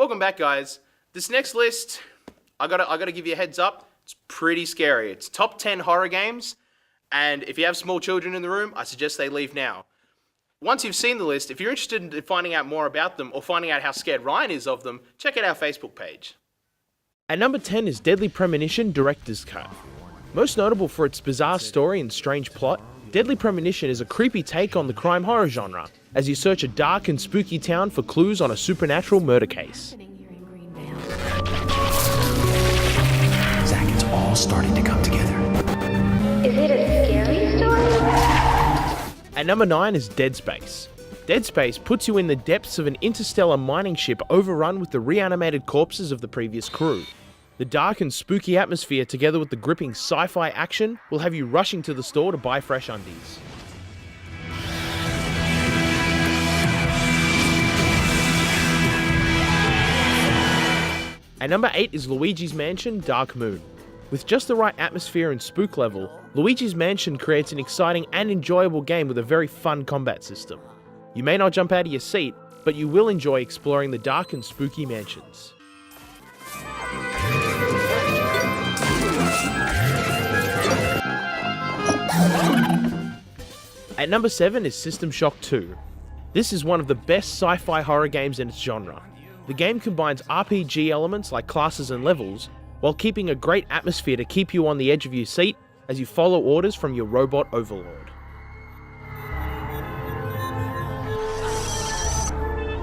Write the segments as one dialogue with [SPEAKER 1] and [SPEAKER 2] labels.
[SPEAKER 1] Welcome back, guys. This next list, I gotta give you a heads up. It's pretty scary. It's top 10 horror games, and if you have small children in the room, I suggest they leave now. Once you've seen the list, if you're interested in finding out more about them or finding out how scared Ryan is of them, check out our Facebook page.
[SPEAKER 2] At number 10 is Deadly Premonition Director's Cut. Most notable for its bizarre story and strange plot, Deadly Premonition is a creepy take on the crime horror genre, as you search a dark and spooky town for clues on a supernatural murder case.
[SPEAKER 3] Zach, it's all starting to come together.
[SPEAKER 4] Is it a scary story?
[SPEAKER 2] At number 9 is Dead Space. Dead Space puts you in the depths of an interstellar mining ship overrun with the reanimated corpses of the previous crew. The dark and spooky atmosphere, together with the gripping sci-fi action, will have you rushing to the store to buy fresh undies. At number 8 is Luigi's Mansion Dark Moon. With just the right atmosphere and spook level, Luigi's Mansion creates an exciting and enjoyable game with a very fun combat system. You may not jump out of your seat, but you will enjoy exploring the dark and spooky mansions. At number 7 is System Shock 2. This is one of the best sci-fi horror games in its genre. The game combines RPG elements like classes and levels, while keeping a great atmosphere to keep you on the edge of your seat as you follow orders from your robot overlord.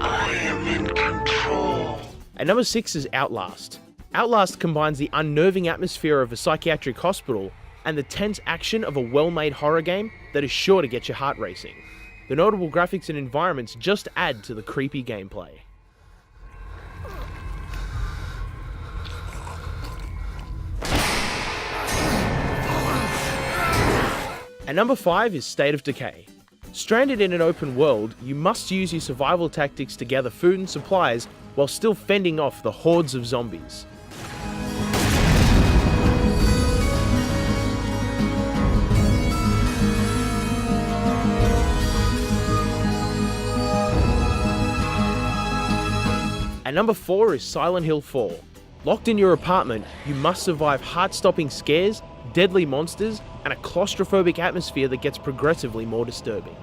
[SPEAKER 3] I am in control.
[SPEAKER 2] At number 6 is Outlast. Outlast combines the unnerving atmosphere of a psychiatric hospital and the tense action of a well-made horror game that is sure to get your heart racing. The notable graphics and environments just add to the creepy gameplay. At number 5 is State of Decay. Stranded in an open world, you must use your survival tactics to gather food and supplies while still fending off the hordes of zombies. At number 4 is Silent Hill 4. Locked in your apartment, you must survive heart-stopping scares, deadly monsters, and a claustrophobic atmosphere that gets progressively more disturbing.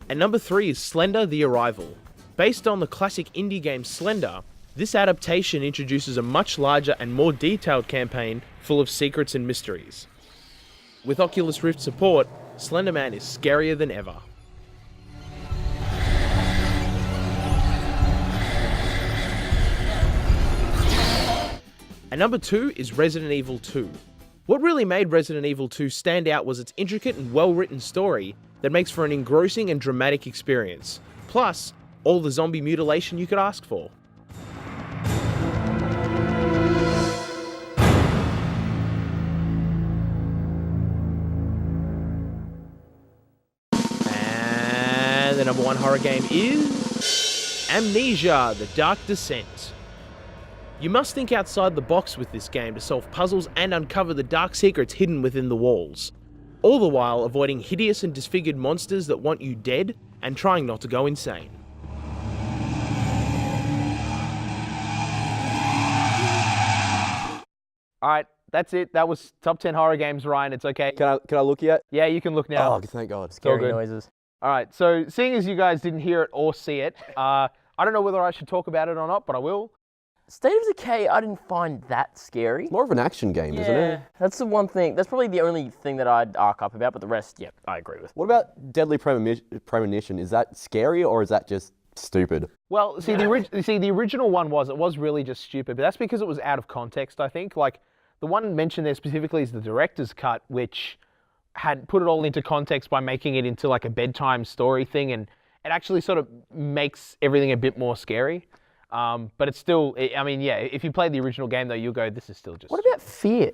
[SPEAKER 2] At number 3 is Slender: The Arrival. Based on the classic indie game Slender, this adaptation introduces a much larger and more detailed campaign full of secrets and mysteries. With Oculus Rift support, Slender Man is scarier than ever. At number 2 is Resident Evil 2. What really made Resident Evil 2 stand out was its intricate and well-written story that makes for an engrossing and dramatic experience, plus all the zombie mutilation you could ask for. And the number 1 horror game is Amnesia: The Dark Descent. You must think outside the box with this game to solve puzzles and uncover the dark secrets hidden within the walls, all the while avoiding hideous and disfigured monsters that want you dead and trying not to go insane. Alright, that's it. That was top 10 horror games, Ryan. It's okay.
[SPEAKER 5] Can I look yet?
[SPEAKER 2] Yeah, you can look now.
[SPEAKER 5] Oh, thank God.
[SPEAKER 2] Scary
[SPEAKER 5] Good.
[SPEAKER 2] noises. Alright, so seeing as you guys didn't hear it or see it, I don't know whether I should talk about it or not, but I will.
[SPEAKER 6] State of Decay, I didn't find that scary.
[SPEAKER 5] It's more of an action game, isn't it?
[SPEAKER 6] That's the one thing. That's probably the only thing that I'd arc up about, but the rest, yeah, I agree with.
[SPEAKER 5] What about Deadly Premonition? Is that scary or is that just stupid?
[SPEAKER 2] Well, see, the original one was really just stupid, but that's because it was out of context, I think. Like, the one mentioned there specifically is the director's cut, which had put it all into context by making it into like a bedtime story thing, and it actually sort of makes everything a bit more scary. But it's still, I mean, yeah, if you play the original game though, you'll go, this is still just...
[SPEAKER 6] What about Fear?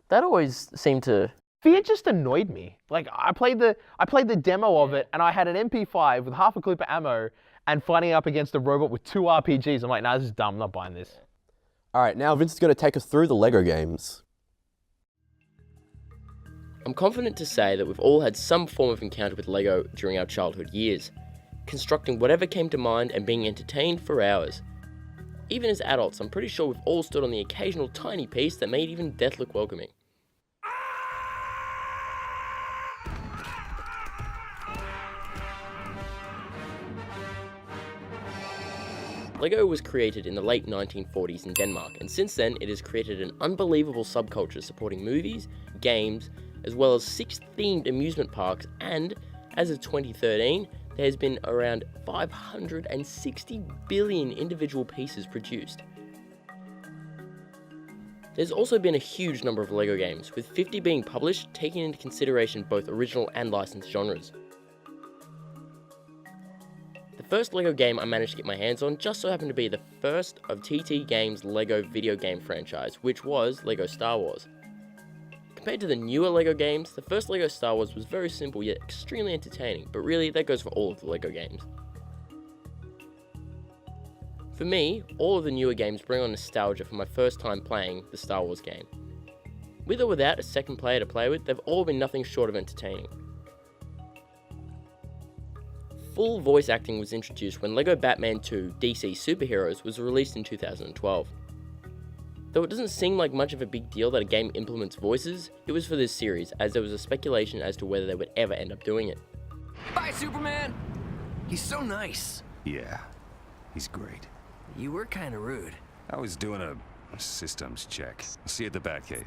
[SPEAKER 6] That always seemed to...
[SPEAKER 2] Fear just annoyed me. Like, I played the demo of it, and I had an MP5 with half a clip of ammo, and fighting up against a robot with 2 RPGs. I'm like, nah, this is dumb, I'm not buying this.
[SPEAKER 5] All right, now Vince is going to take us through the Lego games.
[SPEAKER 6] I'm confident to say that we've all had some form of encounter with Lego during our childhood years, constructing whatever came to mind and being entertained for hours. Even as adults, I'm pretty sure we've all stood on the occasional tiny piece that made even death look welcoming. Lego was created in the late 1940s in Denmark, and since then it has created an unbelievable subculture supporting movies, games, as well as 6 themed amusement parks, and, as of 2013, there has been around 560 billion individual pieces produced. There's also been a huge number of Lego games, with 50 being published, taking into consideration both original and licensed genres. The first Lego game I managed to get my hands on just so happened to be the first of TT Games' Lego video game franchise, which was Lego Star Wars. Compared to the newer Lego games, the first Lego Star Wars was very simple yet extremely entertaining, but really that goes for all of the Lego games. For me, all of the newer games bring on nostalgia for my first time playing the Star Wars game. With or without a second player to play with, they've all been nothing short of entertaining. Full voice acting was introduced when LEGO Batman 2 DC Superheroes was released in 2012. Though it doesn't seem like much of a big deal that a game implements voices, it was for this series, as there was a speculation as to whether they would ever end up doing it.
[SPEAKER 3] Bye, Superman! He's so nice.
[SPEAKER 7] Yeah, he's great.
[SPEAKER 3] You were kinda rude.
[SPEAKER 7] I was doing a systems check. I'll see you at the Batcave.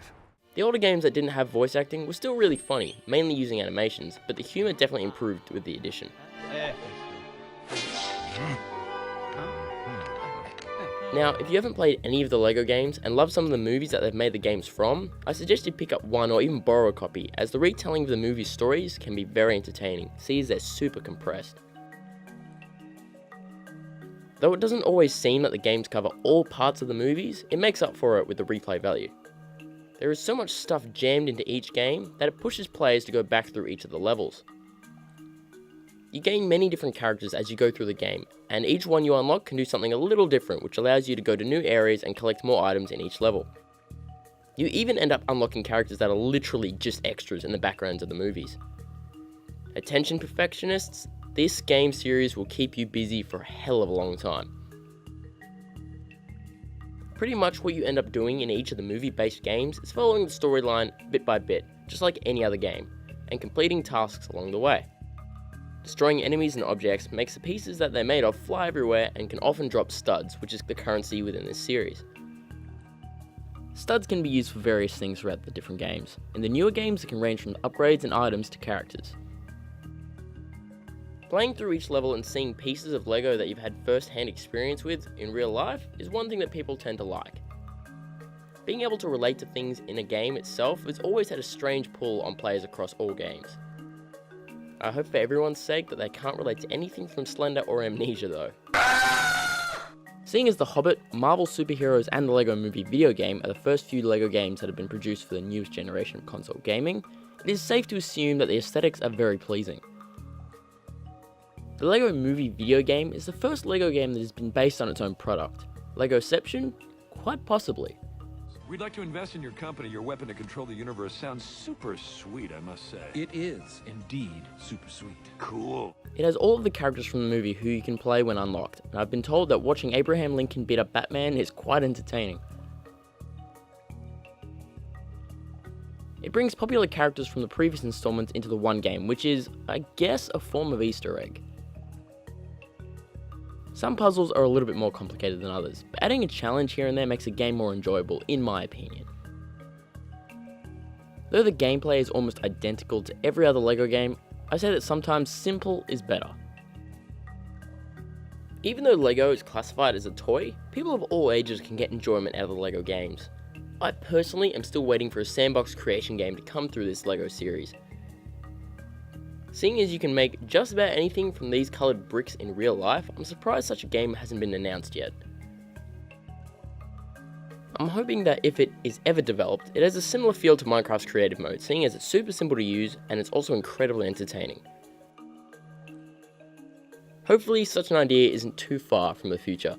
[SPEAKER 6] The older games that didn't have voice acting were still really funny, mainly using animations, but the humour definitely improved with the addition. Now, if you haven't played any of the LEGO games and love some of the movies that they've made the games from, I suggest you pick up one or even borrow a copy, as the retelling of the movie stories can be very entertaining, see as they're super compressed. Though it doesn't always seem that the games cover all parts of the movies, it makes up for it with the replay value. There is so much stuff jammed into each game that it pushes players to go back through each of the levels. You gain many different characters as you go through the game, and each one you unlock can do something a little different, which allows you to go to new areas and collect more items in each level. You even end up unlocking characters that are literally just extras in the backgrounds of the movies. Attention perfectionists, this game series will keep you busy for a hell of a long time. Pretty much what you end up doing in each of the movie-based games is following the storyline bit by bit, just like any other game, and completing tasks along the way. Destroying enemies and objects makes the pieces that they're made of fly everywhere and can often drop studs, which is the currency within this series. Studs can be used for various things throughout the different games. In the newer games, it can range from upgrades and items to characters. Playing through each level and seeing pieces of LEGO that you've had first-hand experience with in real life is one thing that people tend to like. Being able to relate to things in a game itself has always had a strange pull on players across all games. I hope for everyone's sake that they can't relate to anything from Slender or Amnesia though. Seeing as The Hobbit, Marvel Superheroes and the LEGO Movie video game are the first few LEGO games that have been produced for the newest generation of console gaming, it is safe to assume that the aesthetics are very pleasing. The LEGO Movie video game is the first LEGO game that has been based on its own product. LEGOception? Quite possibly.
[SPEAKER 8] We'd like to invest in your company. Your weapon to control the universe sounds super sweet, I must say.
[SPEAKER 3] It is indeed super sweet.
[SPEAKER 8] Cool.
[SPEAKER 6] It has all of the characters from the movie who you can play when unlocked, and I've been told that watching Abraham Lincoln beat up Batman is quite entertaining. It brings popular characters from the previous installments into the one game, which is, I guess, a form of Easter egg. Some puzzles are a little bit more complicated than others, but adding a challenge here and there makes the game more enjoyable, in my opinion. Though the gameplay is almost identical to every other LEGO game, I say that sometimes simple is better. Even though LEGO is classified as a toy, people of all ages can get enjoyment out of the LEGO games. I personally am still waiting for a sandbox creation game to come through this LEGO series. Seeing as you can make just about anything from these coloured bricks in real life, I'm surprised such a game hasn't been announced yet. I'm hoping that if it is ever developed, it has a similar feel to Minecraft's creative mode, seeing as it's super simple to use and it's also incredibly entertaining. Hopefully such an idea isn't too far from the future.